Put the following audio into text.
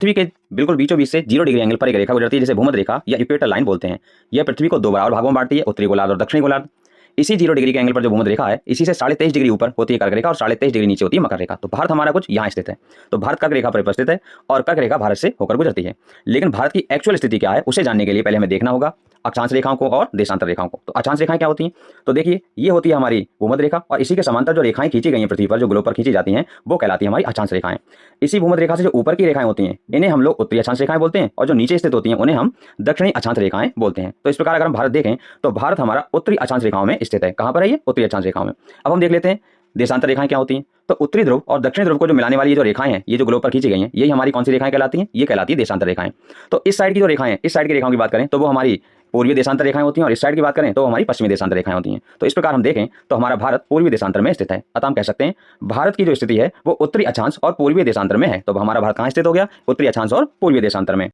पृथ्वी के बिल्कुल बीचों बीच से 0 डिग्री एंगल पर एक रेखा गुजरती है जिसे भूमध्य रेखा या इक्वेटर लाइन बोलते हैं। यह पृथ्वी को दो बराबर भागों में बांटती है, उत्तरी गोलार्ध और दक्षिणी गोलार्ध। इसी 0 डिग्री के एंगल पर जो भूमध्य रेखा है, इसी से 23.5 डिग्री ऊपर होती है कर्क रेखा और 23.5 डिग्री नीचे होती है मकर रेखा। तो भारत हमारा कुछ यहाँ स्थित है। तो भारत कर्क रेखा पर उपस्थित है और कर्क रेखा भारत से होकर गुजरती है। लेकिन भारत की एक्चुअल स्थिति क्या है उसे जानने के लिए पहले हमें देखना होगा अक्षांश रेखाओं को और देशांतर रेखाओं को। तो अक्षांश रेखाएं क्या होती हैं? तो देखिए, ये होती है हमारी भूमध्य रेखा और इसी के समांतर जो रेखाएं खींची गई हैं पृथ्वी पर, जो ग्लोब पर खींची जाती हैं, वो कहलाती है हमारी अक्षांश रेखाएं। इसी भूमध्य रेखा से जो ऊपर की रेखाएं होती हैं, इन्हें हम लोग उत्तरी अक्षांश रेखाएं बोलते हैं और जो नीचे स्थित होती हैं उन्हें हम दक्षिणी अक्षांश रेखाएं बोलते हैं। तो इस प्रकार अगर हम भारत देखें तो भारत हमारा उत्तरी अक्षांश रेखाओं में स्थित है। कहां पर है ये? उत्तरी अक्षांश रेखाओं में। अब हम देख लेते हैं देशांतर रेखाएं क्या होती हैं। तो उत्तरी ध्रुव और दक्षिणी ध्रुव को जो मिलाने वाली ये जो रेखाएं हैं, ये जो ग्लोब पर खींची गई हैं, यही हमारी कौन सी रेखाएं कहलाती हैं? ये कहलाती है देशांतर रेखाएं। तो इस साइड की जो रेखाएं हैं, इस साइड की रेखाओं की बात करें तो वो हमारी पूर्वी देशांतर रेखाएं होती हैं और इस साइड की बात करें तो हमारी पश्चिमी देशांतर रेखाएं होती हैं। तो इस प्रकार हम देखें तो हमारा भारत पूर्वी देशांतर में स्थित है। अतः हम कह सकते हैं भारत की जो स्थिति है वो उत्तरी अक्षांश और पूर्वी देशांतर में है। तो हमारा भारत कहाँ स्थित हो गया? उत्तरी अक्षांश और पूर्वी देशांतर में।